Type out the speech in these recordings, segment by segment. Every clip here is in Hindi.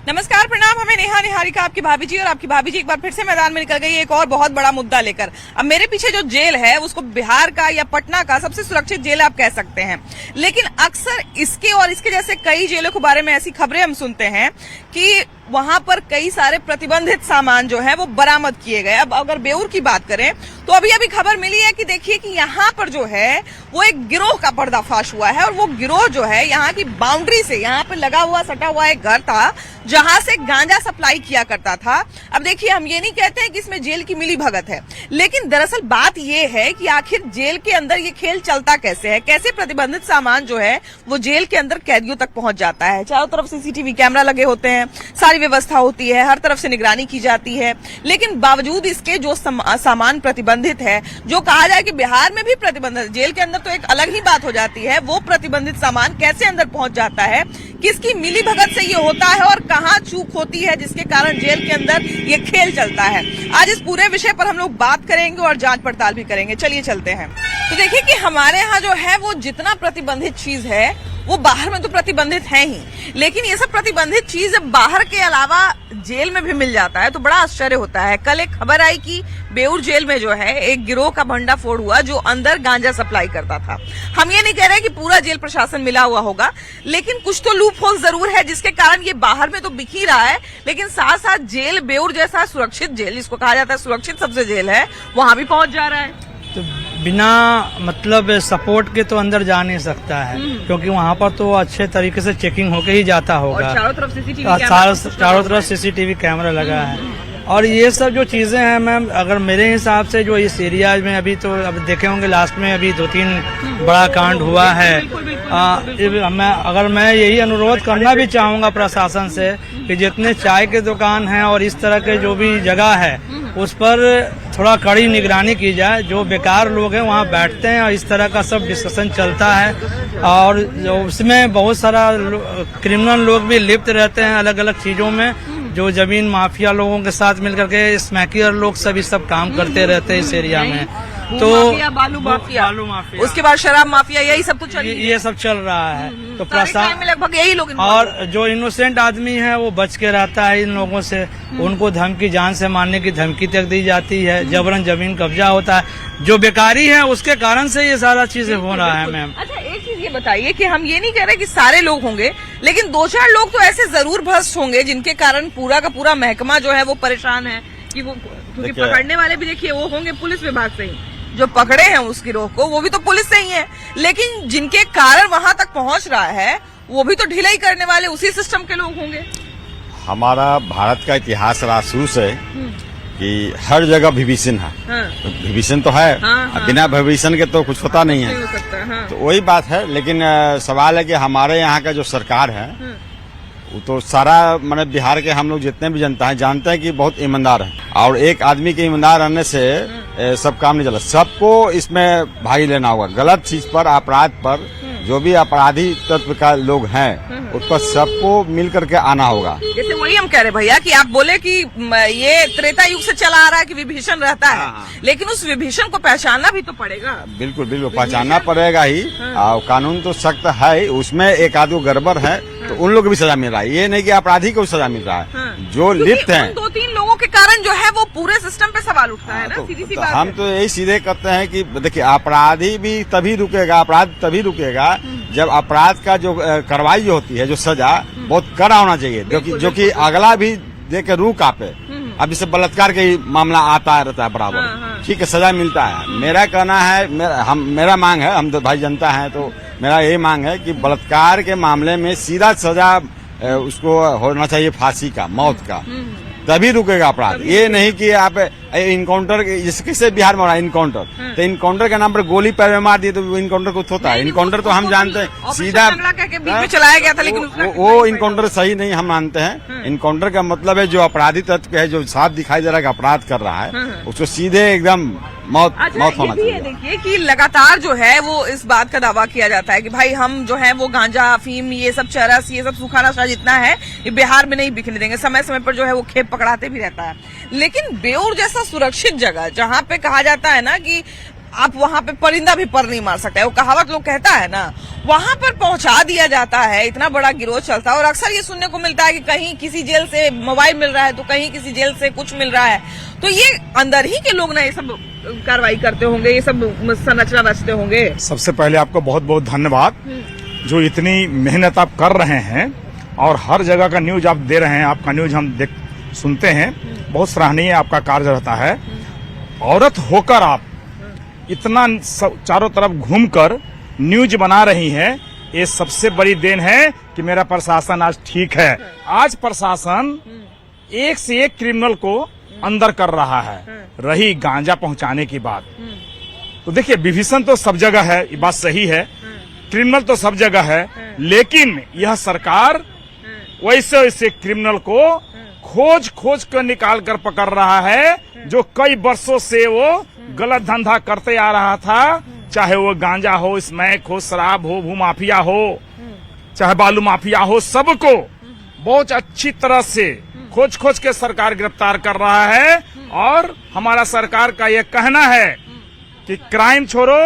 नमस्कार, प्रणाम। हमें नेहा निहारिका आपकी भाभी जी और आपकी भाभी जी एक बार फिर से मैदान में निकल गई एक और बहुत बड़ा मुद्दा लेकर। अब मेरे पीछे जो जेल है उसको बिहार का या पटना का सबसे सुरक्षित जेल आप कह सकते हैं, लेकिन अक्सर इसके और इसके जैसे कई जेलों के बारे में ऐसी खबरें हम सुनते हैं कि वहां पर कई सारे प्रतिबंधित सामान जो है वो बरामद किए गए। अब अगर बेऊर की बात करें तो अभी अभी खबर मिली है कि देखिए कि यहाँ पर जो है वो एक गिरोह का पर्दाफाश हुआ है और वो गिरोह जो है यहाँ की बाउंड्री से, यहाँ पे लगा हुआ सटा हुआ एक घर था जहां से गांजा सप्लाई किया करता था। अब देखिए, हम ये नहीं कहते हैं कि इसमें जेल की मिली भगत है, लेकिन दरअसल बात ये है कि आखिर जेल के अंदर ये खेल चलता कैसे है, कैसे प्रतिबंधित सामान जो है वो जेल के अंदर कैदियों तक पहुंच जाता है। चारों तरफ सीसीटीवी कैमरा लगे होते हैं, सारी व्यवस्था होती है, हर तरफ से निगरानी की जाती है, लेकिन बावजूद इसके जो सामान प्रतिबंधित है, जो कहा जाए कि बिहार में भी प्रतिबंधित, जेल के अंदर तो एक अलग ही बात हो जाती है, वो प्रतिबंधित सामान कैसे अंदर पहुंच जाता है, किसकी मिली भगत से ये होता है और कहाँ चूक होती है जिसके कारण जेल के अंदर ये खेल चलता है। आज इस पूरे विषय पर हम लोग बात करेंगे और जांच पड़ताल भी करेंगे। चलिए चलते हैं। तो देखिए कि हमारे यहाँ जो है वो जितना प्रतिबंधित चीज है वो बाहर में तो प्रतिबंधित है ही, लेकिन ये सब प्रतिबंधित चीज बाहर के अलावा जेल में भी मिल जाता है तो बड़ा आश्चर्य होता है। कल एक खबर आई कि बेऊर जेल में जो है एक गिरोह का भंडाफोड़ हुआ जो अंदर गांजा सप्लाई करता था। हम ये नहीं कह रहे कि पूरा जेल प्रशासन मिला हुआ होगा, लेकिन कुछ तो लूप होल जरूर है जिसके कारण ये बाहर में तो बिक ही रहा है, लेकिन साथ साथ जेल, बेऊर जैसा सुरक्षित जेल, जिसको कहा जाता है सुरक्षित सबसे जेल है, वहां भी पहुंच जा रहा है। तो बिना मतलब सपोर्ट के तो अंदर जा नहीं सकता है, क्योंकि वहाँ पर तो अच्छे तरीके से चेकिंग होके ही जाता होगा। और चारों तरफ सीसीटीवी कैमरा लगा है। और ये सब जो चीजें हैं मैम, अगर मेरे हिसाब से जो इस एरिया में अभी तो अब देखे होंगे लास्ट में अभी 2-3 बड़ा कांड हुआ है। मैं यही अनुरोध करना भी चाहूंगा प्रशासन से कि जितने चाय के दुकान हैं और इस तरह के जो भी जगह है उस पर थोड़ा कड़ी निगरानी की जाए। जो बेकार लोग हैं वहाँ बैठते हैं और इस तरह का सब डिस्कशन चलता है और उसमें बहुत सारा क्रिमिनल लोग भी लिप्त रहते हैं अलग अलग चीजों में, जो जमीन माफिया लोगों के साथ मिलकर के स्मैकियर लोग सब काम करते रहते हैं इस एरिया में। तो बालू माफिया, उसके बाद शराब माफिया, यही सब तो ये सब चल रहा है। तो प्रशासन में लगभग यही लोग, और जो इनोसेंट आदमी है वो बच के रहता है इन लोगों से। उनको धमकी, जान से मारने की धमकी तक दी जाती है, जबरन जमीन कब्जा होता है। जो बेकारी है उसके कारण से ये सारा चीजें हो रहा है मैम। अच्छा, एक चीज ये बताइए कि हम ये नहीं कह रहे कि सारे लोग होंगे, लेकिन 2-4 लोग तो ऐसे जरूर भ्रष्ट होंगे जिनके कारण पूरा का पूरा महकमा जो है वो परेशान है कि वो, क्योंकि पकड़ने वाले भी देखिए वो होंगे पुलिस विभाग से ही, जो पकड़े हैं उस गिरोह को वो भी तो पुलिस से ही है, लेकिन जिनके कारण वहां तक पहुंच रहा है वो भी तो ढिलाई करने वाले उसी सिस्टम के लोग होंगे। हमारा भारत का इतिहास रहा शुरू से कि हर जगह विभीषण है। तो विभीषण तो है, बिना विभीषण के तो कुछ होता नहीं है। तो वही बात है, लेकिन सवाल है कि हमारे यहाँ का जो सरकार है वो तो सारा मतलब बिहार के हम लोग जितने भी जनता है जानते हैं कि बहुत ईमानदार है, और एक आदमी के ईमानदार रहने से सब काम नहीं चला। सबको इसमें भागी लेना होगा। गलत चीज पर, अपराध पर जो भी अपराधी तत्व का लोग हैं उस पर सबको मिल करके आना होगा। जैसे वही हम कह रहे भैया कि आप बोले कि ये त्रेता युग से चला आ रहा है कि विभीषण रहता है, लेकिन उस विभीषण को पहचानना भी तो पड़ेगा। बिल्कुल बिल्कुल पहचानना पड़ेगा ही। कानून तो सख्त है, उसमें एक आदमी गड़बड़ है तो उन लोग को भी सजा मिल रहा है। ये नहीं कि अपराधी को भी सजा मिल रहा है, जो लिप्त हैं। 2-3 लोगों के कारण जो है वो पूरे सिस्टम पे सवाल उठता है ना, सीधी सी बात। हम तो यही सीधे कहते हैं कि देखिए, अपराधी भी तभी रुकेगा, अपराध तभी रुकेगा जब अपराध का जो कार्रवाई जो होती है, जो सजा बहुत कड़ा होना चाहिए, जो कि अगला भी देख के रूह कांपे। अब जैसे बलात्कार के मामला आता रहता है बराबर, ठीक है, सजा मिलता है। मेरा कहना है, मेरा मांग है, हम तो भाई जनता है तो मेरा यही मांग है कि बलात्कार के मामले में सीधा सजा उसको होना चाहिए, फांसी का, मौत का, तभी रुकेगा अपराध। ये नहीं कि आप इनकाउंटर, जिससे बिहार में हो रहा है इनकाउंटर, तो इनकाउंटर के नाम पर गोली पैर में मार दिए तो इनकाउंटर कुछ होता है? इनकाउंटर तो हम जानते हैं सीधा चलाया गया था, लेकिन वो इनकाउंटर सही नहीं हम मानते हैं। इनकाउंटर का मतलब है जो अपराधी तत्व है, जो साफ दिखाई दे रहा है कि अपराध कर रहा है, उसको सीधे एकदम मौत होना चाहिए। देखिए कि लगातार जो है वो इस बात का दावा किया जाता है कि भाई हम जो है वो गांजा, अफीम, ये सब चरस, ये सब सूखा नशा जितना है ये बिहार में नहीं बिकने देंगे। समय समय पर जो है वो खेप पकड़ाते भी रहता है, लेकिन बेऊर जैसा सुरक्षित जगह जहाँ पे कहा जाता है ना कि आप वहां पे परिंदा भी पर नहीं मार सकता है, वो कहावत लोग कहता है ना, वहां पर पहुंचा दिया जाता है। इतना बड़ा गिरोह चलता है और अक्सर ये सुनने को मिलता है कि कहीं किसी जेल से मोबाइल मिल रहा है तो कहीं किसी जेल से कुछ मिल रहा है। तो ये अंदर ही के लोग ना ये सब कार्रवाई करते होंगे, ये सब संरचना रचते होंगे। सबसे पहले आपका बहुत बहुत धन्यवाद, जो इतनी मेहनत आप कर रहे हैं और हर जगह का न्यूज आप दे रहे हैं। आपका न्यूज हम सुनते हैं, बहुत सराहनीय आपका कार्य रहता है। औरत होकर आप इतना चारों तरफ घूमकर न्यूज बना रही हैं, ये सबसे बड़ी देन है कि मेरा प्रशासन आज ठीक है। आज प्रशासन एक से एक क्रिमिनल को अंदर कर रहा है। रही गांजा पहुंचाने की बात, तो देखिए विभीषण तो सब जगह है, ये बात सही है, क्रिमिनल तो सब जगह है, लेकिन यह सरकार वैसे वैसे क्रिमिनल को खोज खोज कर निकाल कर पकड़ रहा है, जो कई वर्षों से वो गलत धंधा करते आ रहा था। चाहे वो गांजा हो, स्मैक हो, शराब हो, भू माफिया हो, चाहे बालू माफिया हो, सबको बहुत अच्छी तरह से खोज खोज के सरकार गिरफ्तार कर रहा है। और हमारा सरकार का ये कहना है कि क्राइम छोड़ो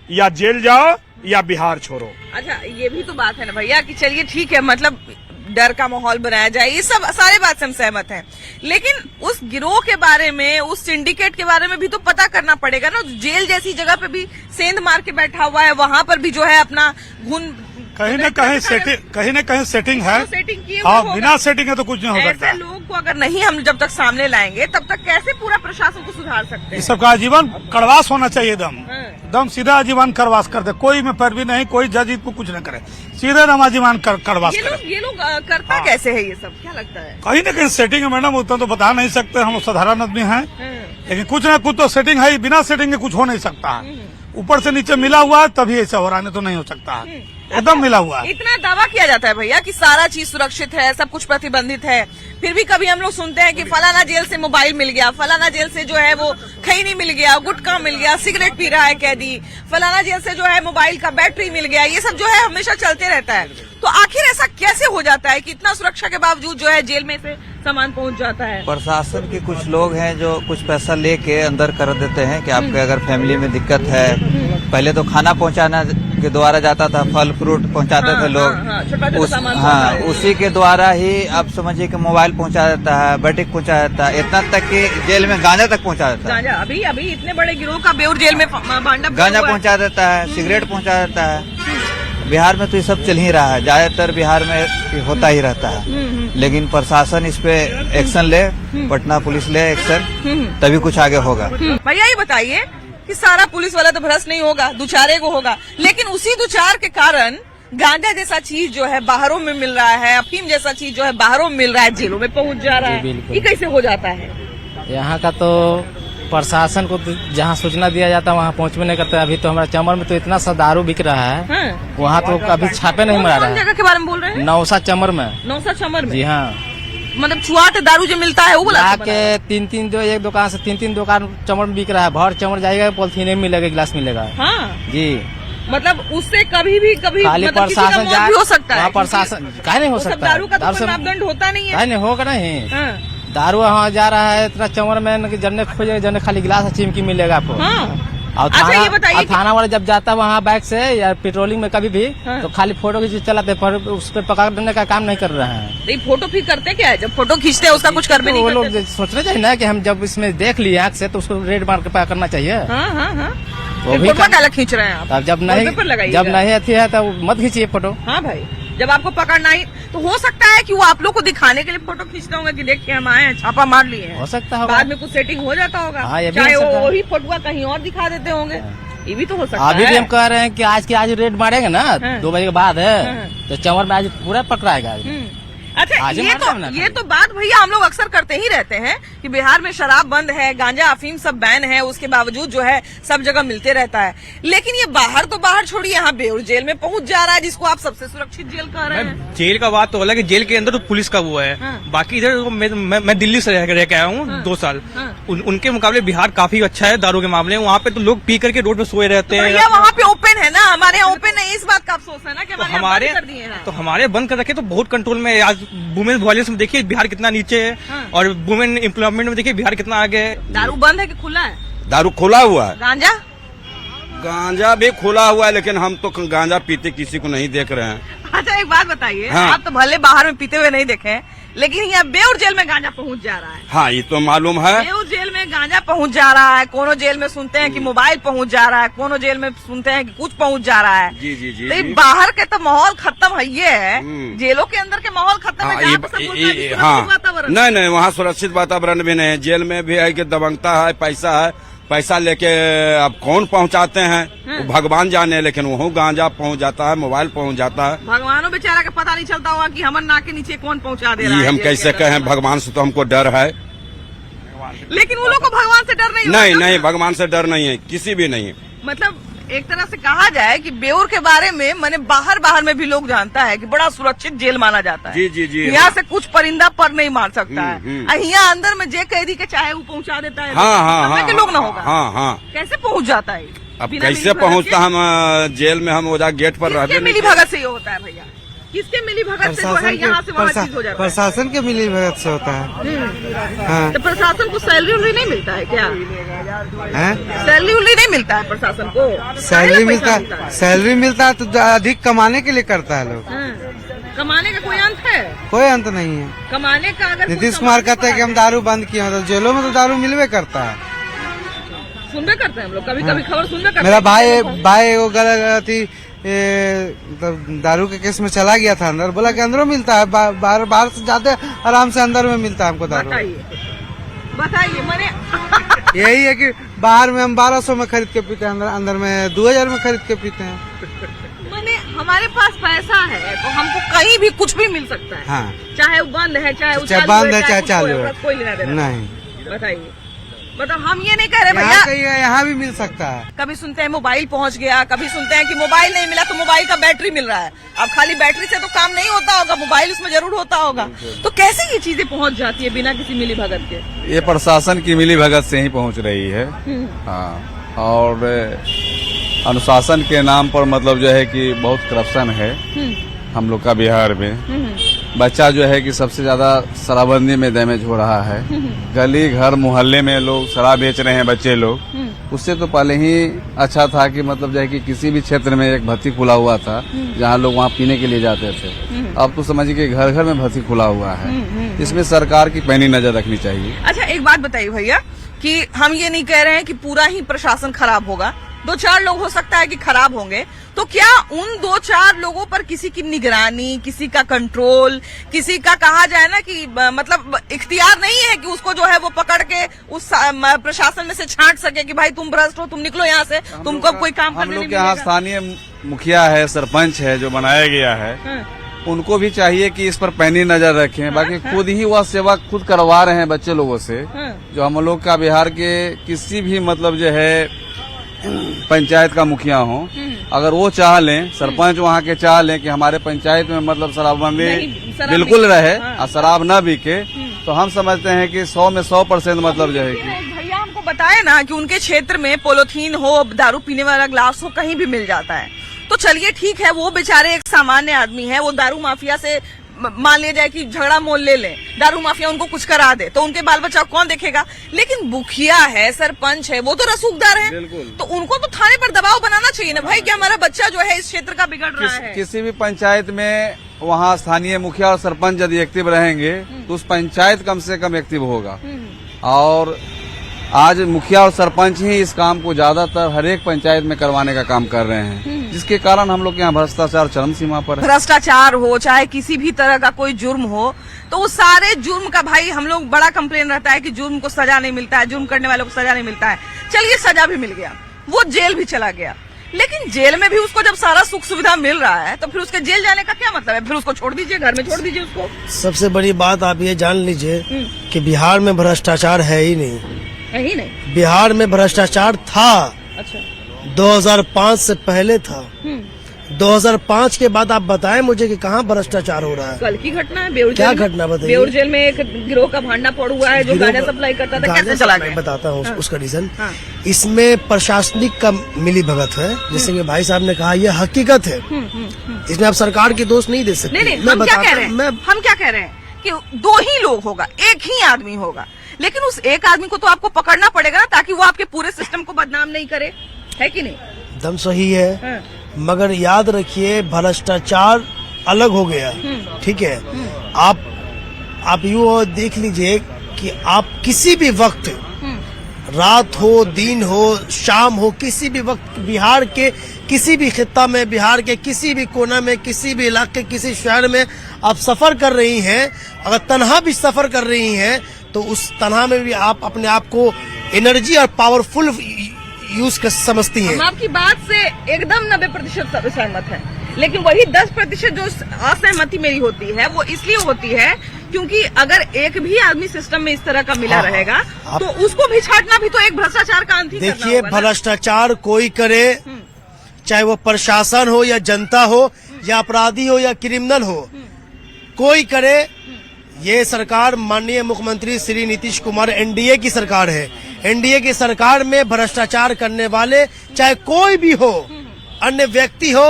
या जेल जाओ या बिहार छोड़ो। अच्छा, ये भी तो बात है ना भैया कि चलिए ठीक है, मतलब डर का माहौल बनाया जाए, ये सब सारे बात से हम सहमत हैं, लेकिन उस गिरोह के बारे में, उस सिंडिकेट के बारे में भी तो पता करना पड़ेगा ना। जेल जैसी जगह पे भी सेंध मार के बैठा हुआ है, वहां पर भी जो है अपना घुन कहीं न कहीं सेटिंग है। तो सेटिंग किए हाँ, हुए बिना सेटिंग है तो कुछ नहीं हो सकता। ऐसे लोगों को अगर नहीं हम जब तक सामने लाएंगे तब तक कैसे पूरा प्रशासन को सुधार सकते हैं? इस सबका आजीवन करवास होना चाहिए, एकदम सीधा आजीवन करवास कर दे, कोई में पैरवी नहीं, कोई जज को कुछ न करे, सीधे दम आजीवन करवास करे। ये लोग करता कैसे है ये सब, क्या लगता है? कहीं न कहीं सेटिंग है मैडम, उतना तो बता नहीं सकते, हम साधारण आदमी हैं, लेकिन कुछ न कुछ तो सेटिंग है, बिना सेटिंग के कुछ हो नहीं सकता है। ऊपर से नीचे मिला हुआ है तभी ऐसा हो रहा है, नहीं तो नहीं हो सकता है, एकदम मिला हुआ है। इतना दावा किया जाता है भैया कि सारा चीज सुरक्षित है, सब कुछ प्रतिबंधित है, फिर भी कभी हम लोग सुनते हैं कि फलाना जेल से मोबाइल मिल गया, फलाना जेल से जो है वो खैनी मिल गया, गुटखा मिल गया, सिगरेट पी रहा है कैदी, फलाना जेल से जो है मोबाइल का बैटरी मिल गया, ये सब जो है हमेशा चलते रहता है। तो आखिर ऐसा कैसे हो जाता है कि इतना सुरक्षा के बावजूद जो है जेल में से सामान पहुंच जाता है? प्रशासन के कुछ लोग हैं जो कुछ पैसा लेके अंदर कर देते हैं कि आपके अगर फैमिली में दिक्कत है, पहले तो खाना पहुंचाना के द्वारा जाता था, फल फ्रूट पहुंचाते थे लोग, उसी के द्वारा ही आप समझिए कि मोबाइल पहुंचा देता है, बैटरी पहुंचा देता है, इतना तक कि जेल में गांजा तक पहुंचा देता है। गांजा अभी इतने बड़े गिरोह का बेउर जेल में गांजा पहुंचा देता है, सिगरेट पहुंचा देता है। बिहार में तो ये सब चल ही रहा है, ज्यादातर बिहार में होता ही रहता है, लेकिन प्रशासन इस पे एक्शन ले, पटना पुलिस ले एक्शन, तभी कुछ आगे होगा। भैया ये बताइए कि सारा पुलिस वाला तो भ्रष्ट नहीं होगा, दुचारे को होगा, लेकिन उसी दुचार के कारण गांजा जैसा चीज जो है बाहरों में मिल रहा है, अफीम जैसा चीज जो है बाहरों में मिल रहा है, जेलों में पहुंच जा रहा है। ये कैसे हो जाता है? यहाँ का तो प्रशासन को जहाँ सूचना दिया जाता है वहाँ पहुँचवे नहीं करता। अभी तो हमारा चमर में तो इतना सा दारू बिक रहा है, वहाँ तो कभी छापे नहीं मारा है। जगह के बारे में बोल रहे हैं? नौसा चमर में। नौसा चमर में? जी हाँ, मतलब छुआट दारू जो मिलता है वो बोला के तीन जो एक दुकान से तीन दुकान चमर में बिक रहा है। भर चमर जाएगा, पॉलिथीन में मिलेगा, गिलास मिलेगा। हाँ जी, मतलब उससे कभी खाली मतलब प्रशासन जाए हो सकता है। प्रशासन क्या नहीं हो सकता, दारू का तो मापदंड होता नहीं है, नहीं होगा नहीं। दारू वहाँ जा रहा है इतना चमर में, जन्ने खोजेगा, जन्ने खाली गिलास चिमकी मिलेगा आपको। और थाना वाला जब जाता है वहाँ बाइक से या पेट्रोलिंग में कभी भी, तो खाली फोटो खींच चलाते, पर उस पर पकड़ने का काम नहीं कर रहे हैं। फोटो भी करते क्या है? जब फोटो खींचते हैं उसका कुछ कर भी नहीं करते। वो लोग सोचना चाहिए ना कि हम जब इसमें देख लिए आँख से तो उसको रेड मार के पकड़ना चाहिए। वो भी खींच रहे हैं आप? जब नहीं अथी है तो मत खींचिए फोटो। हाँ भाई, जब आपको पकड़ना ही तो हो सकता है कि वो आप लोग को दिखाने के लिए फोटो खींचते होंगे कि देखिए हम आए हैं, छापा मार लिए हैं। हो सकता है बाद में कुछ सेटिंग हो जाता होगा। हाँ, चाहे वही फोटो कहीं और दिखा देते होंगे, ये भी तो हो सकता है। अभी भी हम कह रहे हैं कि आज रेड मारेंगे ना 2 बजे के बाद है, तो चमर में आज पूरा पकड़ाएगा। अच्छा, ये तो बात भैया हम लोग अक्सर करते ही रहते हैं कि बिहार में शराब बंद है, गांजा अफीम सब बैन है, उसके बावजूद जो है सब जगह मिलते रहता है। लेकिन ये बाहर तो बाहर छोड़िए, यहाँ बेउर जेल में पहुंच जा रहा है, जिसको आप सबसे सुरक्षित जेल कह रहे हैं। जेल का बात तो अलग है, जेल के अंदर तो पुलिस का वो है। बाकी इधर मैं दिल्ली से रह के आया हूँ 2 साल। उनके मुकाबले बिहार काफी अच्छा है दारू के मामले में। वहाँ पे तो लोग पी करके रोड पे सोए रहते हैं। वहाँ पे ओपन है ना, हमारे यहाँ ओपन नहीं, इस बात का अफसोस है ना कि हमारे बंद कर रखे तो बहुत कंट्रोल में। आज वुमेन वॉयलेंस में देखिए बिहार कितना नीचे है, और वुमेन एम्प्लॉयमेंट में देखिए बिहार कितना आगे है। दारू बंद है कि खुला है? दारू खुला हुआ है। गांजा गांजा भी खुला हुआ है, लेकिन हम तो गांजा पीते किसी को नहीं देख रहे हैं। अच्छा एक बात बताइए, हाँ। आप तो भले बाहर में पीते हुए नहीं देखे हैं, लेकिन यहाँ बेउर जेल में गांजा पहुंच जा रहा है। हाँ, ये तो मालूम है। बेउर जेल में गांजा पहुंच जा रहा है, कोनो जेल में सुनते हैं कि मोबाइल पहुंच जा रहा है, कोनो जेल में सुनते हैं कि कुछ पहुंच जा रहा है। जी जी जी, तो ये जी। बाहर के तो माहौल खत्म है, ये है जेलों के अंदर के माहौल खत्म है। हाँ, जहाँ पे सब बोलते हैं कि सुरक्षित हाँ, वातावरण। नहीं नहीं, वहाँ सुरक्षित वातावरण भी नहीं है। जेल में भी है कि दबंगता है, पैसा है, पैसा लेके अब कौन पहुँचाते हैं वो भगवान जाने, लेकिन वहाँ गांजा पहुँच जाता है, मोबाइल पहुँच जाता है। भगवानों बेचारा का पता नहीं चलता होगा कि हमर नाक के नीचे कौन पहुंचा दे रहा है। ये हम जेल कैसे के अंदर। कहें, भगवान से तो हमको डर है। लेकिन वो लोग को भगवान से डर नहीं होता। नहीं नहीं, भगवान से डर नहीं है, किसी भी नहीं है। मतलब एक तरह से कहा जाए कि बेउर के बारे में मैंने बाहर में भी लोग जानता है कि बड़ा सुरक्षित जेल माना जाता है। जी जी जी, यहाँ से कुछ परिंदा पर नहीं मार सकता है। हम्म। यहाँ अंदर में जे कैदी के चाहे वो पहुंचा देता है। हाँ हाँ तब हाँ, के लोग ना होगा। हाँ हाँ। कैसे पहुंच जाता है? अब बिना कैसे मिली भगत पहुँचता, के? हम जेल में हम ओजा गेट पर रहते किसके मिली भगत से ये होता है भैया? किसके मिली भगत से जो है यहाँ से वहाँ चीज हो जाता है? प्रशासन के मिली भगत से होता है। हाँ। तो प्रशासन को सैलरी उलरी नहीं मिलता है क्या? हैं? सैलरी उलरी नहीं मिलता है प्रशासन को? सैलरी पैसा मिलता सैलरी मिलता है तो अधिक कमाने के लिए करता है लोग। हाँ। कमाने का कोई अंत है? कोई अंत नहीं है। कमाने का अगर नीतीश कुमार कहते हैं कि हम दारू बंद किए हैं, तो जेलों में तो दारू मिलवे करता है। सुनबे करते हैं हम लोग, कभी कभी खबर सुनबे करते मेरा हैं। भाई वो गलत मतलब दारू के केस में चला गया था अंदर, बोला कि अंदरों मिलता है, बाहर से जाते आराम से अंदर में मिलता है हमको दारू। बताइए मैंने यही है कि बाहर में हम 1200 में खरीद के पीते हैं, अंदर में 2000 में खरीद के पीते हैं। मैंने हमारे पास पैसा है तो हमको कहीं भी कुछ भी मिल सकता है। हाँ। चाहे वो बंद है, चाहे वो चाहे चालू बंद है, चाहे कुछ चालू हो, है। कोई लेना देना नहीं, बताइए। मतलब हम ये नहीं कह रहे भैया। यहाँ कहीं यहाँ भी मिल सकता है। कभी सुनते हैं मोबाइल पहुंच गया, कभी सुनते हैं कि मोबाइल नहीं मिला तो मोबाइल का बैटरी मिल रहा है। अब खाली बैटरी से तो काम नहीं होता होगा, मोबाइल उसमें जरूर होता होगा। तो कैसे ये चीजें पहुंच जाती है बिना किसी मिली भगत के? ये प्रशासन की मिली भगत से ही पहुंच रही है। हाँ, और अनुशासन के नाम पर मतलब जो है कि बहुत करप्शन है हम लोग का बिहार में। बच्चा जो है कि सबसे ज्यादा शराबबंदी में डैमेज हो रहा है। गली घर मोहल्ले में लोग शराब बेच रहे हैं बच्चे लोग। उससे तो पहले ही अच्छा था कि मतलब जो है कि किसी भी क्षेत्र में एक भट्टी खुला हुआ था जहाँ लोग वहाँ पीने के लिए जाते थे। अब तो समझिए कि घर घर में भट्टी खुला हुआ है। इसमें सरकार की पैनी नजर रखनी चाहिए। अच्छा एक बात बताइए भैया कि हम ये नहीं कह रहे हैं कि पूरा ही प्रशासन खराब होगा, 2-4 लोग हो सकता है कि खराब होंगे, तो क्या उन 2-4 लोगों पर किसी की निगरानी, किसी का कंट्रोल, किसी का कहा जाए ना कि मतलब इख्तियार नहीं है कि उसको जो है वो पकड़ के उस प्रशासन में से छांट सके कि भाई तुम भ्रष्ट हो, तुम निकलो यहाँ से, तुमको कोई काम करने हम लोग नहीं के यहाँ मिलेगा? स्थानीय मुखिया है, सरपंच है जो बनाया गया है, उनको भी चाहिए कि इस पर पैनी नजर रखें। बाकी खुद ही वह सेवा खुद करवा रहे हैं बच्चे लोगों से। जो हम लोग का बिहार के किसी भी मतलब जो है पंचायत का मुखिया हो, अगर वो चाह लें, सरपंच वहाँ के चाह लें कि हमारे पंचायत में मतलब शराबबंदी बिल्कुल रहे और शराब न बिके, तो हम समझते हैं कि 100 में 100% मतलब जो है कि भैया हमको बताए ना कि उनके क्षेत्र में पॉलिथीन हो, दारू पीने वाला ग्लास हो, कहीं भी मिल जाता है। तो चलिए ठीक है, वो बेचारे एक सामान्य आदमी है, वो दारू माफिया से मान लिया जाए कि झगड़ा मोल ले लें, दारू माफिया उनको कुछ करा दे तो उनके बाल बच्चा कौन देखेगा? लेकिन मुखिया है, सरपंच है, वो तो रसूखदार है, तो उनको तो थाने पर दबाव बनाना चाहिए ना भाई कि हमारा बच्चा जो है इस क्षेत्र का बिगड़ रहा है। किसी भी पंचायत में वहाँ स्थानीय मुखिया और सरपंच यदि एक्टिव रहेंगे तो उस पंचायत कम से कम एक्टिव होगा। और आज मुखिया और सरपंच ही इस काम को ज्यादातर हर एक पंचायत में करवाने का काम कर रहे हैं, जिसके कारण हम लोग के यहाँ भ्रष्टाचार चरम सीमा पर है। भ्रष्टाचार हो चाहे किसी भी तरह का कोई जुर्म हो, तो उस सारे जुर्म का भाई हम लोग बड़ा कंप्लेन रहता है कि जुर्म को सजा नहीं मिलता है, जुर्म करने वालों को सजा नहीं मिलता है। चलिए सजा भी मिल गया, वो जेल भी चला गया, लेकिन जेल में भी उसको जब सारा सुख सुविधा मिल रहा है तो फिर उसके जेल जाने का क्या मतलब है? फिर उसको छोड़ दीजिए, घर में छोड़ दीजिए उसको। सबसे बड़ी बात आप ये जान लीजिए कि बिहार में भ्रष्टाचार है ही नहीं, है ही नहीं। बिहार में भ्रष्टाचार था। अच्छा। 2005 से पहले था। 2005 के बाद आप बताएं मुझे कि कहाँ भ्रष्टाचार हो रहा है। कल की घटना है बेउर क्या जेल में। घटना बताइए? बेउर जेल में एक गिरोह का भांडा पड़ हुआ है जो गांजा सप्लाई करता था, कैसे चला गया? बताता हूँ उसका रीजन। इसमें प्रशासनिक का मिली भगत है, जैसे कि भाई साहब ने कहा, यह हकीकत है। इसमें आप सरकार की दोष नहीं दे सकते। नहीं, हम क्या कह रहे हैं कि 2 ही लोग होगा, एक ही आदमी होगा, लेकिन उस एक आदमी को तो आपको पकड़ना पड़ेगा ना, ताकि वो आपके पूरे सिस्टम को बदनाम नहीं करे, है कि नहीं? एकदम सही है, मगर याद रखिए भ्रष्टाचार अलग हो गया, ठीक है। आप यूँ देख लीजिए कि आप किसी भी वक्त, रात हो, दिन हो, शाम हो, किसी भी वक्त बिहार के किसी भी खित्ता में, बिहार के किसी भी कोना में, किसी भी इलाके, किसी शहर में आप सफर कर रही हैं, अगर तन्हा भी सफर कर रही हैं तो उस तन्हा में भी आप अपने आप को एनर्जी और पावरफुल यूज कर समझती हैं। हम आपकी बात से एकदम 90% सहमत हैं, लेकिन वही 10% जो असहमति मेरी होती है वो इसलिए होती है क्योंकि अगर एक भी आदमी सिस्टम में इस तरह का मिला रहेगा तो उसको भी छाटना भी तो एक भ्रष्टाचार का अंत ही करना देखिए, होगा ना। भ्रष्टाचार कोई करे, चाहे वो प्रशासन हो या जनता हो या अपराधी हो या क्रिमिनल हो, कोई करे, ये सरकार माननीय मुख्यमंत्री श्री नीतीश कुमार एनडीए की सरकार है। एनडीए की सरकार में भ्रष्टाचार करने वाले चाहे कोई भी हो, अन्य व्यक्ति हो,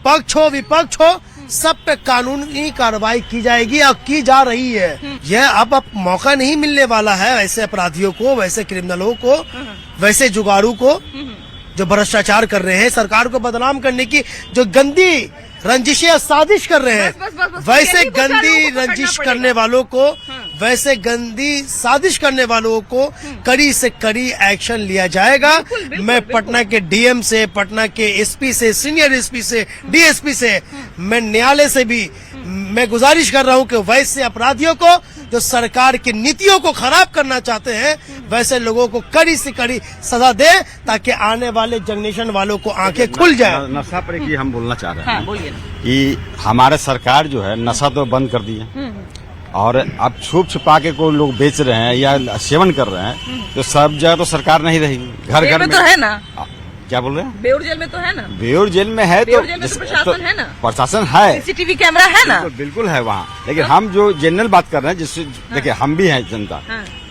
पक्ष हो, विपक्ष हो, सब पे कानूनी कार्रवाई की जाएगी और की जा रही है। यह अब मौका नहीं मिलने वाला है वैसे अपराधियों को, वैसे क्रिमिनलों को, वैसे जुगाड़ू को जो भ्रष्टाचार कर रहे हैं, सरकार को बदनाम करने की जो गंदी रंजिशें साजिश कर रहे हैं, बस, वैसे यही गंदी बेचारों को रंजिश पकड़ना करने वालों को, वैसे गंदी साजिश करने वालों को कड़ी से कड़ी एक्शन लिया जाएगा। मैं पटना के डीएम से, पटना के एसपी से, सीनियर एसपी से, डीएसपी से, मैं न्यायालय से भी मैं गुजारिश कर रहा हूं कि वैसे अपराधियों को जो सरकार की नीतियों को खराब करना चाहते हैं, वैसे लोगों को कड़ी से कड़ी सजा दे ताकि आने वाले जनरेशन वालों को आंखें खुल जाए। नशा पर एक हम बोलना चाह रहे हैं बोलिए ना। कि हमारे सरकार जो है नशा तो बंद कर दी है और अब छुप छुपा के कोई लोग बेच रहे हैं या सेवन कर रहे हैं, तो सब जगह तो सरकार नहीं रहेगी, घर घर में तो है ना। क्या बोल रहे हैं? बेउर जेल में तो है ना। बेउर जेल में है बेउर जेल में तो प्रशासन है ना। प्रशासन है, सीसीटीवी कैमरा है ना। बिल्कुल है वहाँ, लेकिन हम जो जनरल बात कर रहे हैं, जिससे देखिए हम भी हैं जनता,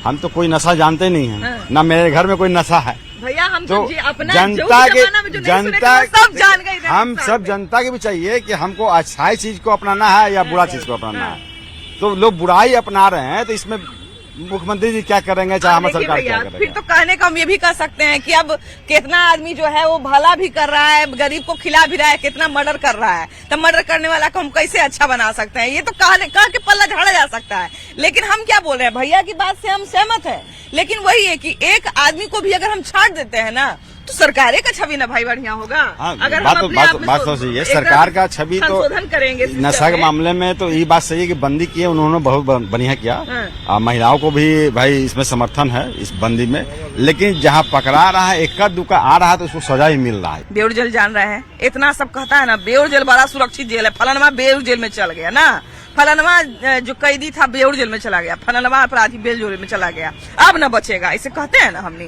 हम तो कोई नशा जानते नहीं है, ना मेरे घर में कोई नशा है। भैया हम तो अपना जनता के जनता सब जान गए, हम सब जनता के भी चाहिए कि हमको अच्छाई चीज को अपनाना है या बुरा चीज को अपनाना है। तो लोग बुराई अपना रहे हैं, तो इसमें मुख्यमंत्री जी क्या करेंगे, चाहे हमारी सरकार क्या करेगी। फिर तो कहने का हम ये भी कह सकते हैं कि अब कितना आदमी जो है वो भला भी कर रहा है, गरीब को खिला भी रहा है, कितना मर्डर कर रहा है, तो मर्डर करने वाला को हम कैसे अच्छा बना सकते हैं। ये तो कह के पल्ला झाड़ा जा सकता है। लेकिन हम क्या बोल रहे हैं, भैया की बात से हम सहमत हैं, लेकिन वही है कि एक आदमी को भी अगर हम छाट देते हैं ना तो सरकार का छवि ना भाई बढ़िया होगा। अगर बात तो सही है, सरकार का छवि तो करेंगे नशा के मामले में तो ये बात सही है कि बंदी की है, उन्होंने बहुत बढ़िया किया। महिलाओं को भी भाई इसमें समर्थन है इस बंदी में, लेकिन जहाँ पकड़ा रहा है, इक्का दुक्का आ रहा है, तो उसको सजा ही मिल रहा है। बेउर जेल जान रहे हैं, इतना सब कहता है ना, बेउर जेल बड़ा सुरक्षित जेल है, फलानमा बेउर जेल में चल गया ना, फलानमा जो कैदी था बेउर जेल में चला गया, फलानमा अपराधी बेउर जेल में चला गया, अब न बचेगा, इसे कहते हैं ना हमने।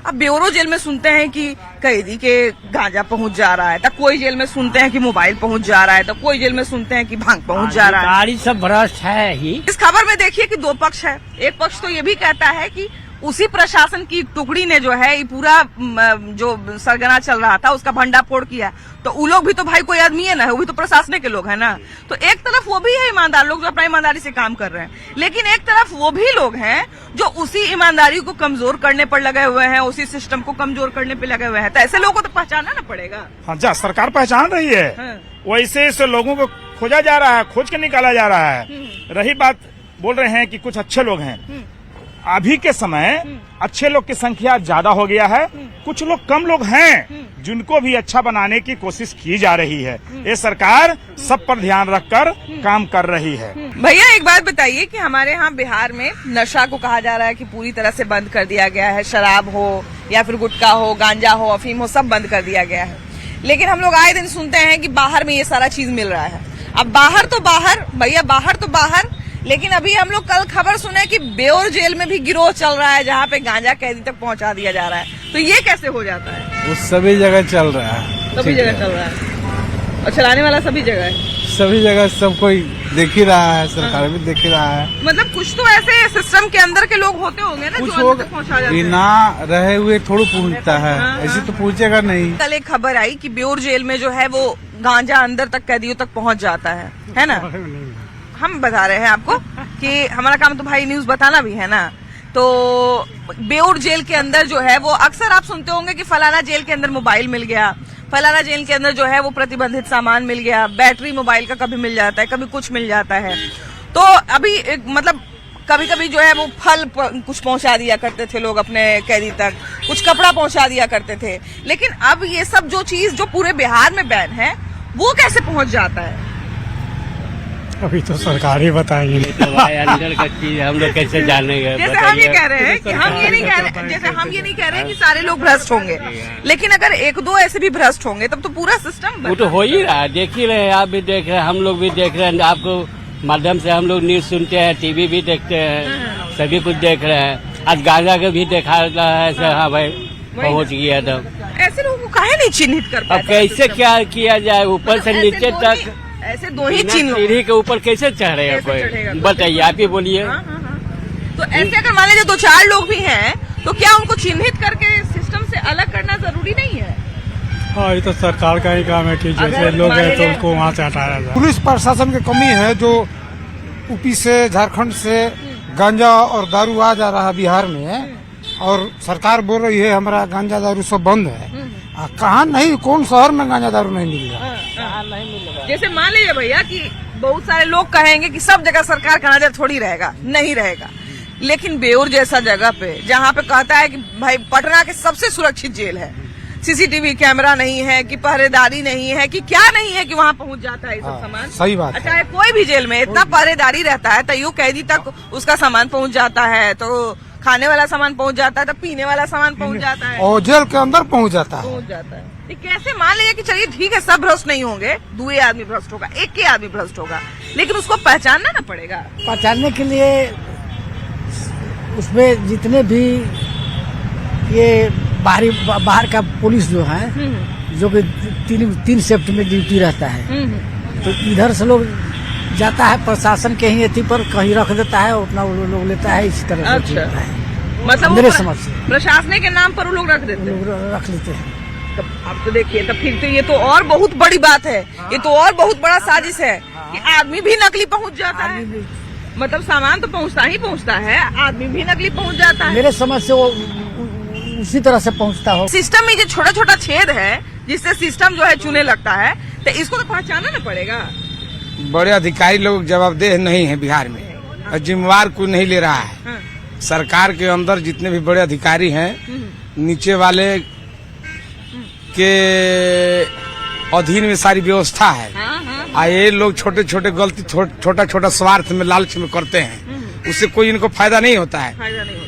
अब बेउरो जेल में सुनते हैं कि कैदी के गांजा पहुंच जा रहा है, तो कोई जेल में सुनते हैं कि मोबाइल पहुंच जा रहा है, तो कोई जेल में सुनते हैं कि भांग पहुंच जा रहा है। सब भ्रष्ट है ही। इस खबर में देखिए कि दो पक्ष है। एक पक्ष तो ये भी कहता है कि उसी प्रशासन की टुकड़ी ने जो है ये पूरा जो सरगना चल रहा था उसका भंडाफोड़ किया, तो वो लोग भी तो भाई कोई आदमी है ना, वो भी तो प्रशासन के लोग है ना। तो एक तरफ वो भी है ईमानदार लोग जो अपना ईमानदारी से काम कर रहे हैं, लेकिन एक तरफ वो भी लोग हैं जो उसी ईमानदारी को कमजोर करने पर लगे हुए हैं, उसी सिस्टम को कमजोर करने पर लगे हुए हैं। तो ऐसे लोगों को तो पहचानना ना पड़ेगा। हाँ, जा सरकार पहचान रही है, वैसे ऐसे लोगों को खोजा जा रहा है, खोज के निकाला जा रहा है। रही बात बोल रहे हैं कि कुछ अच्छे लोग हैं, अभी के समय अच्छे लोग की संख्या ज्यादा हो गया है, कुछ लोग कम लोग हैं जिनको भी अच्छा बनाने की कोशिश की जा रही है। ये सरकार सब पर ध्यान रखकर काम कर रही है। भैया एक बात बताइए कि हमारे यहाँ बिहार में नशा को कहा जा रहा है कि पूरी तरह से बंद कर दिया गया है, शराब हो या फिर गुटखा हो, गांजा हो, अफीम हो, सब बंद कर दिया गया है। लेकिन हम लोग आए दिन सुनते हैं कि बाहर में ये सारा चीज मिल रहा है। अब बाहर तो बाहर भैया, बाहर तो बाहर, लेकिन अभी हम लोग कल खबर सुने कि बेउर जेल में भी गिरोह चल रहा है जहाँ पे गांजा कैदी तक पहुँचा दिया जा रहा है। तो ये कैसे हो जाता है? वो सभी जगह चल रहा है, सभी जगह चल रहा है और चलाने वाला सभी जगह है, सभी जगह सब कोई देख ही रहा है, सरकार भी देख ही रहा है। मतलब कुछ तो ऐसे सिस्टम के अंदर के लोग होते होंगे ना, कुछ जो अंदर तक पहुँचा जाते हैं। बिना रहे हुए थोड़ा पहुंचता है, ऐसे तो पहुंचेगा नहीं। कल एक खबर आई कि बेउर जेल में जो है वो गांजा अंदर तक कैदियों तक पहुँच जाता है ना। हम बता रहे हैं आपको कि हमारा काम तो भाई न्यूज बताना भी है ना। तो तो बेऊर जेल के अंदर जो है वो अक्सर आप सुनते होंगे कि फलाना जेल के अंदर मोबाइल मिल गया, फलाना जेल के अंदर जो है वो प्रतिबंधित सामान मिल गया, बैटरी मोबाइल का कभी मिल जाता है, कभी कुछ मिल जाता है। तो अभी मतलब कभी कभी जो है वो फल कुछ पहुंचा दिया करते थे लोग अपने कैदी तक, कुछ कपड़ा पहुंचा दिया करते थे। लेकिन अब ये सब जो चीज जो पूरे बिहार में बैन है वो कैसे पहुंच जाता है? अभी तो सरकार ही बताएगी। अंदर का चीज हम लोग कैसे जानेंगे? जैसे हम ये कह रहे हैं कि हम ये नहीं कह रहे, जैसे हम ये नहीं कह रहे हैं कि सारे लोग भ्रष्ट होंगे, लेकिन अगर एक दो ऐसे भी भ्रष्ट होंगे तब तो पूरा सिस्टम वो तो हो ही रहा है, देख ही रहे हैं, आप भी देख रहे हैं, हम लोग भी देख रहे हैं। आपको माध्यम से हम लोग न्यूज सुनते हैं, टीवी भी देखते हैं, सभी कुछ देख रहे हैं। आज गांजा के भी देखा रहा है, हाँ भाई पहुंच गया था। ऐसे लोगों को काहे नहीं चिन्हित कर पाते? अब कैसे क्या किया जाए, ऊपर से नीचे तक ऐसे दो ही चिन्ह, सीढ़ी के ऊपर कैसे चढ़ेगा कोई? बताइए, आप ही बोलिए। तो ऐसे अगर मान लीजिए 2-4 लोग भी हैं तो क्या उनको चिन्हित करके सिस्टम से अलग करना जरूरी नहीं है? हाँ, ये तो सरकार का ही काम है कि जैसे लोग हैं तो उनको वहाँ से हटाया जाए। पुलिस प्रशासन की कमी है, जो यूपी से झारखंड से गांजा और दारू आ जा रहा है बिहार में, और सरकार बोल रही है हमारा गांजा दारू सब बंद है। कहाँ नहीं, कौन शहर में गांजा दारू नहीं मिल रहा? जैसे मान लीजिए भैया कि बहुत सारे लोग कहेंगे कि सब जगह सरकार का नजर थोड़ी रहेगा, नहीं रहेगा, लेकिन बेऊर जैसा जगह पे जहाँ पे कहता है कि भाई पटना के सबसे सुरक्षित जेल है, सीसीटीवी कैमरा नहीं है, कि पहरेदारी नहीं है, कि क्या नहीं है, कि वहाँ पहुँच जाता है ये सब सामान। सही बात है। चाहे कोई भी जेल में इतना पहरेदारी रहता है तैयो कैदी तक उसका सामान पहुँच जाता है, तो खाने वाला सामान पहुँच जाता है, तो पीने वाला सामान पहुँच जाता है, और जेल के अंदर पहुँच जाता है। ये कैसे मान लीजिए कि चलिए ठीक है सब भ्रष्ट नहीं होंगे, 2 आदमी भ्रष्ट होगा, 1 आदमी भ्रष्ट होगा, लेकिन उसको पहचानना ना पड़ेगा। पहचानने के लिए उसमें जितने भी ये बाहर का पुलिस जो है, जो कि 3 शिफ्ट में ड्यूटी रहता है, तो इधर से लोग जाता है प्रशासन के ही एथी पर कहीं रख देता है, उतना वो लोग लेता है, इस तरह से लेता है। मतलब मेरे समझ से प्रशासन के नाम पर वो लोग रख देते हैं, लोग रख लेते हैं। अब तो देखिए, तब फिर तो ये तो और बहुत बड़ी बात है, ये तो और बहुत बड़ा साजिश है कि आदमी भी नकली पहुंच जाता है। मतलब सामान तो पहुंचता ही पहुंचता है, आदमी भी नकली पहुंच जाता है। मेरे समझ से वो उसी तरह से पहुंचता हो। सिस्टम में जो छोटा छोटा छेद है जिससे सिस्टम जो है चुने लगता है, तो इसको तो पहचानना ना पड़ेगा। बड़े अधिकारी लोग जवाबदेह नहीं है बिहार में, और जिम्मेवार कोई नहीं ले रहा है। सरकार के अंदर जितने भी बड़े अधिकारी हैं, नीचे वाले के अधीन में सारी व्यवस्था है। ये लोग छोटे छोटे गलती छोटा छोटा स्वार्थ में लालच में करते हैं, उससे कोई इनको फायदा नहीं होता है,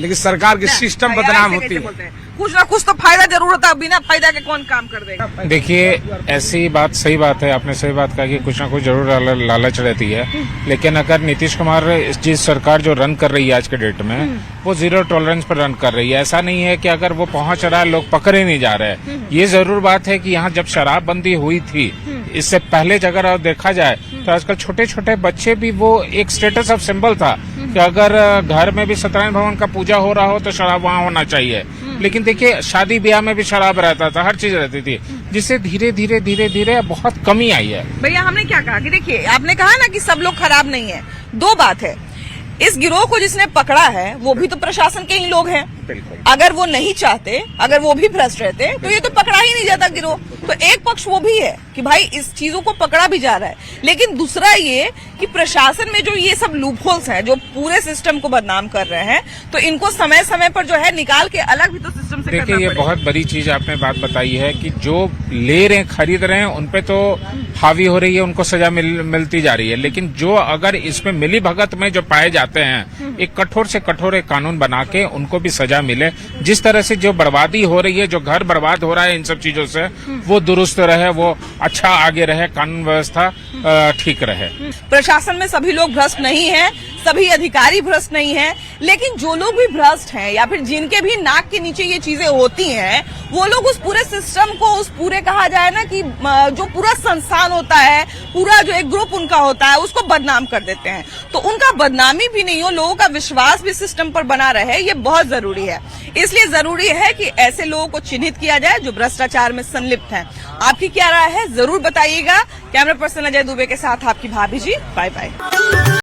लेकिन सरकार की सिस्टम बदनाम होती है। कुछ ना कुछ तो फायदा जरूर होता है, बिना फायदा के कौन काम कर देगा? देखिए, ऐसी बात सही बात है, आपने सही बात कहा कि कुछ ना कुछ जरूर लालच रहती है, लेकिन अगर नीतीश कुमार जिस सरकार जो रन कर रही है आज के डेट में, वो 0 टॉलरेंस पर रन कर रही है। ऐसा नहीं है कि अगर वो पहुंच रहा है लोग पकड़े नहीं जा रहे। ये जरूर बात है कि यहाँ जब शराबबंदी हुई थी, इससे पहले अगर देखा जाए तो आजकल छोटे छोटे बच्चे भी, वो एक स्टेटस ऑफ सिंबल था कि अगर घर में भी सत्यनारायण भगवान का पूजा हो रहा हो तो शराब वहाँ होना चाहिए। लेकिन देखिए, शादी ब्याह में भी शराब रहता था, हर चीज रहती थी, जिससे धीरे धीरे बहुत कमी आई है। भैया, हमने क्या कहा कि देखिए, आपने कहा ना कि सब लोग खराब नहीं है। 2 बात है, इस गिरोह को जिसने पकड़ा है वो भी तो प्रशासन के ही लोग हैं। अगर वो नहीं चाहते, अगर वो भी भ्रष्ट रहते तो ये तो पकड़ा ही नहीं जाता गिरोह। तो एक पक्ष वो भी है कि भाई इस चीजों को पकड़ा भी जा रहा है, लेकिन दूसरा ये कि प्रशासन में जो ये सब लूपहोल्स हैं जो पूरे सिस्टम को बदनाम कर रहे हैं, तो इनको समय समय पर जो है निकाल के अलग भी तो सिस्टम से देखिए, ये बहुत बड़ी चीज आपने बात बताई है कि जो ले रहे हैं, खरीद रहे हैं, उनपे तो हावी हो रही है, उनको सजा मिलती जा रही है। लेकिन जो अगर इसमें मिली भगत में जो पाए जाते हैं, एक कठोर से कठोर एक कानून बना के उनको भी सजा मिले। जिस तरह से जो बर्बादी हो रही है, जो घर बर्बाद हो रहा है इन सब चीजों से, वो दुरुस्त रहे, वो अच्छा आगे रहे, कानून व्यवस्था ठीक रहे। प्रशासन में सभी लोग भ्रष्ट नहीं हैं, सभी अधिकारी भ्रष्ट नहीं हैं, लेकिन जो लोग भी भ्रष्ट हैं या फिर जिनके भी नाक के नीचे ये चीजें होती हैं, वो लोग उस पूरे सिस्टम को, उस पूरे कहा जाए ना कि जो पूरा संस्थान होता है, पूरा जो एक ग्रुप उनका होता है, उसको बदनाम कर देते हैं। तो उनका बदनामी भी नहीं हो, लोगों का विश्वास भी सिस्टम पर बना रहे, ये बहुत जरूरी है। इसलिए जरूरी है कि ऐसे लोगों को चिन्हित किया जाए जो भ्रष्टाचार में संलिप्त हैं। आपकी क्या राय है, जरूर बताइएगा। कैमरा पर्सन अजय दुबे के साथ आपकी भाभी जी। Bye bye.